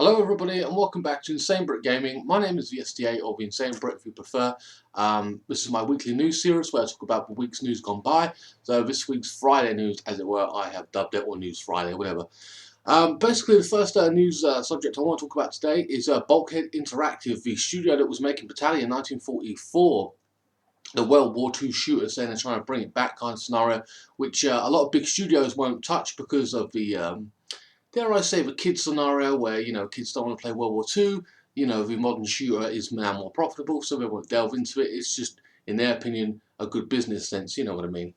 Hello everybody and welcome back to INSANEBRIT Gaming. My name is VSDA or the INSANEBRIT if you prefer. This is my weekly news series where I talk about the week's news gone by. So this week's Friday news, as it were, I have dubbed it, or News Friday, whatever. Basically the first news subject I want to talk about today is Bulkhead Interactive, the studio that was making Battalion 1944. The World War II shooter, saying they're trying to bring it back kind of scenario, which a lot of big studios won't touch because of the dare I say, the kids scenario where, kids don't want to play World War II, the modern shooter is now more profitable, so they won't delve into it. It's just, in their opinion, a good business sense, you know what I mean.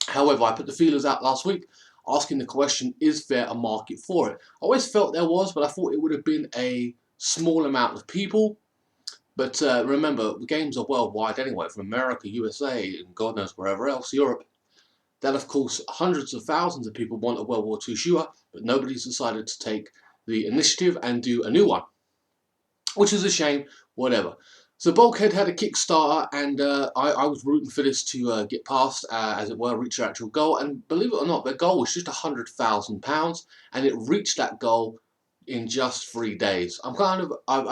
However, I put the feelers out last week, asking the question, is there a market for it? I always felt there was, but I thought it would have been a small amount of people. But remember, the games are worldwide anyway, from America, USA, and God knows wherever else, Europe. That, of course, hundreds of thousands of people want a World War II shooter, but nobody's decided to take the initiative and do a new one, which is a shame, whatever. So Bulkhead had a Kickstarter, and I was rooting for this to get past, as it were, reach their actual goal. And believe it or not, their goal was just £100,000, and it reached that goal in just 3 days. I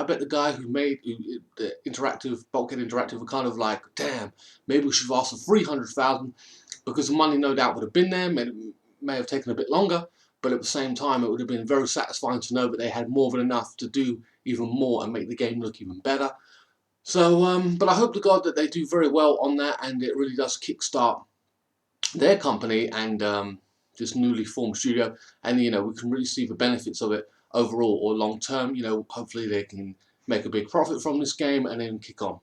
bet the guy who made the Bulkhead Interactive were kind of like, damn, maybe we should have asked for 300,000, because the money no doubt would have been there. May have taken a bit longer, but at the same time it would have been very satisfying to know that they had more than enough to do even more and make the game look even better. So, but I hope to God that they do very well on that, and it really does kickstart their company and this newly formed studio, and we can really see the benefits of it overall or long term. Hopefully they can make a big profit from this game and then kick on.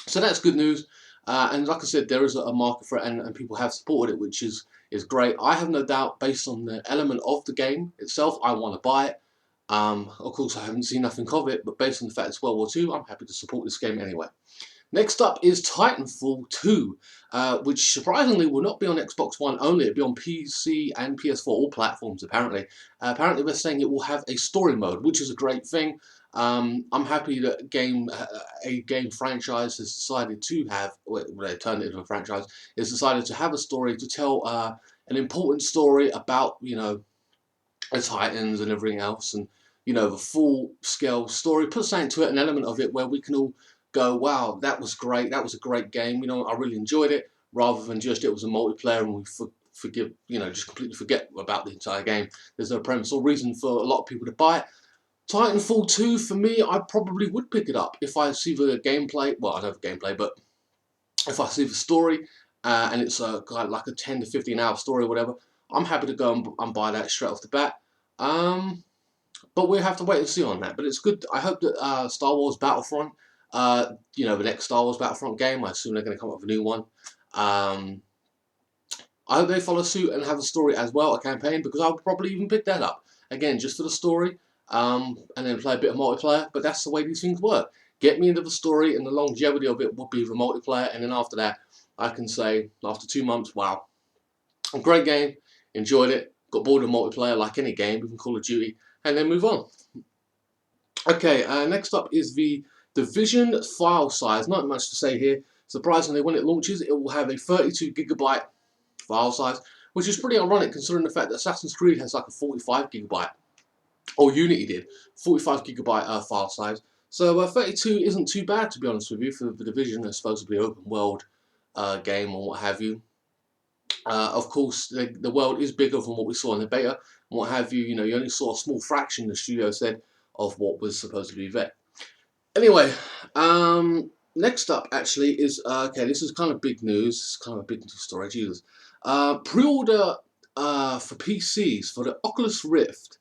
So that's good news. And like I said, there is a market for it, and people have supported it, which is great. I have no doubt, based on the element of the game itself, I want to buy it. Of course, I haven't seen nothing of it, but based on the fact it's World War II, I'm happy to support this game anyway. Next up is Titanfall 2, which surprisingly will not be on Xbox One only. It'll be on PC and PS4, all platforms apparently. Apparently they're saying it will have a story mode, which is a great thing. I'm happy that a game franchise has decided to have, well, they turned it into a franchise, has decided to have a story to tell an important story about, the Titans and everything else, and, the full-scale story. Put something to it, an element of it where we can all go, wow, that was great, that was a great game, I really enjoyed it, rather than just it was a multiplayer and we just completely forget about the entire game. There's no premise or reason for a lot of people to buy it. Titanfall 2, for me, I probably would pick it up if I see the gameplay. Well, I don't have gameplay, but if I see the story and it's like a 10 to 15 hour story or whatever, I'm happy to go and buy that straight off the bat. But we'll have to wait and see on that. But it's good. I hope that Star Wars Battlefront, the next Star Wars Battlefront game, I assume they're going to come up with a new one. I hope they follow suit and have a story as well, a campaign, because I would probably even pick that up. Again, just for the story, and then play a bit of multiplayer, but that's the way these things work. Get me into the story, and the longevity of it would be the multiplayer, and then after that, I can say, after 2 months, wow, a great game, enjoyed it, got bored of multiplayer like any game, even Call of Duty, and then move on. Okay, next up is the Division file size. Not much to say here. Surprisingly, when it launches, it will have a 32GB file size, which is pretty ironic considering the fact that Assassin's Creed has like a 45GB, or Unity did, 45GB file size. So 32 isn't too bad, to be honest with you, for the Division, a supposedly open world game or what have you. Of course, the world is bigger than what we saw in the beta, and what have you. You only saw a small fraction, the studio said, of what was supposed to be there. Anyway, next up actually is, okay, this is kind of big news. It's kind of a big news story, Jesus. Pre-order for PCs for the Oculus Rift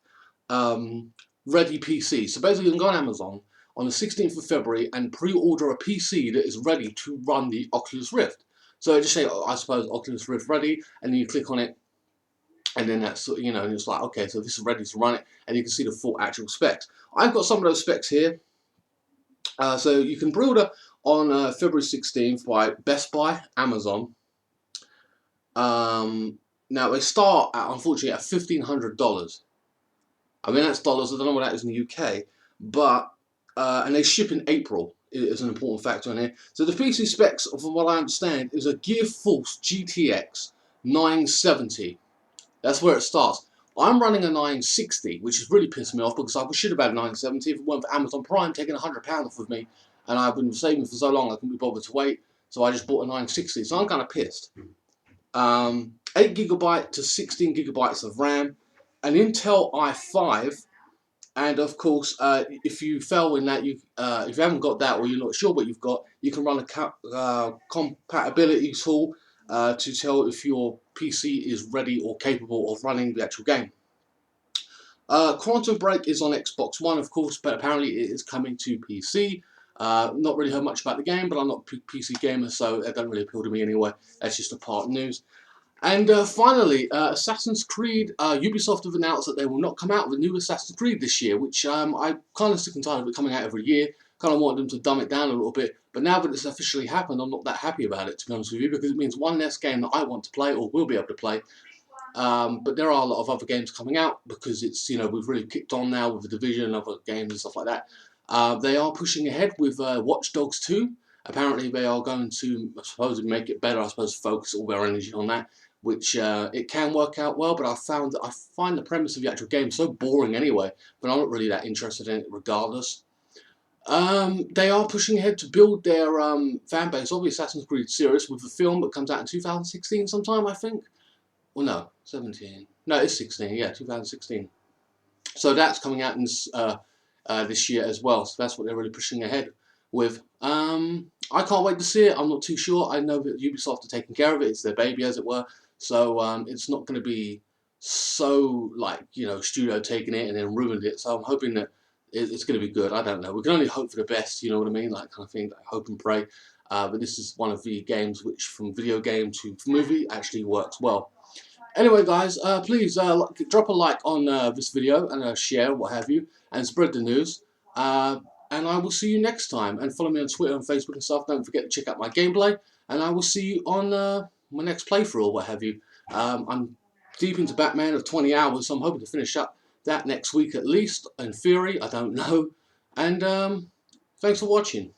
ready PC. So basically you can go on Amazon on the 16th of February and pre-order a PC that is ready to run the Oculus Rift. So I just say, I suppose, Oculus Rift ready, and then you click on it, and then that's, and it's like, okay, so this is ready to run it, and you can see the full actual specs. I've got some of those specs here. So you can pre-order on February 16th by Best Buy, Amazon. Now they start at, unfortunately, at $1,500. I mean, that's dollars. I don't know what that is in the UK, but and they ship in April. Is an important factor in here. So the PC specs, from what I understand, is a GeForce GTX 970. That's where it starts. I'm running a 960, which has really pissed me off because I should have had a 970 if it weren't for Amazon Prime taking £100 off of me, and I've been saving for so long I couldn't be bothered to wait, so I just bought a 960. So I'm kind of pissed. 8GB to 16GB of RAM, an Intel i5, and of course, if you fail in that, if you haven't got that or you're not sure what you've got, you can run a compatibility tool to tell if your PC is ready or capable of running the actual game. Quantum Break is on Xbox One, of course, but apparently it is coming to PC. Not really heard much about the game, but I'm not a PC gamer, so it doesn't really appeal to me anyway. That's just a part of news. And finally, Assassin's Creed. Ubisoft have announced that they will not come out with a new Assassin's Creed this year, which I'm kind of sick and tired of it coming out every year. Kind of wanted them to dumb it down a little bit, but now that it's officially happened, I'm not that happy about it, to be honest with you, because it means one less game that I want to play or will be able to play. But there are a lot of other games coming out because it's, we've really kicked on now with the Division and other games and stuff like that. They are pushing ahead with Watch Dogs 2. Apparently they are going to, I suppose, make it better, I suppose, focus all their energy on that, which it can work out well, but I find the premise of the actual game so boring anyway, but I'm not really that interested in it regardless. They are pushing ahead to build their fan base of the Assassin's Creed series with the film that comes out in 2016 sometime, I think. Well, no, 17. No, it's 16, yeah, 2016. So that's coming out in this year as well, so that's what they're really pushing ahead with. I can't wait to see it. I'm not too sure. I know that Ubisoft are taking care of it. It's their baby, as it were. So it's not going to be so, like, studio taking it and then ruined it. So I'm hoping that it's going to be good. I don't know. We can only hope for the best, you know what I mean? Like, kind of thing, like, hope and pray. But this is one of the games which, from video game to movie, actually works well. Anyway, guys, please drop a like on this video and share, what have you, and spread the news. And I will see you next time. And follow me on Twitter and Facebook and stuff. Don't forget to check out my gameplay. And I will see you on my next playthrough or what have you. I'm deep into Batman of 20 hours, so I'm hoping to finish up that next week at least. In theory, I don't know. And thanks for watching.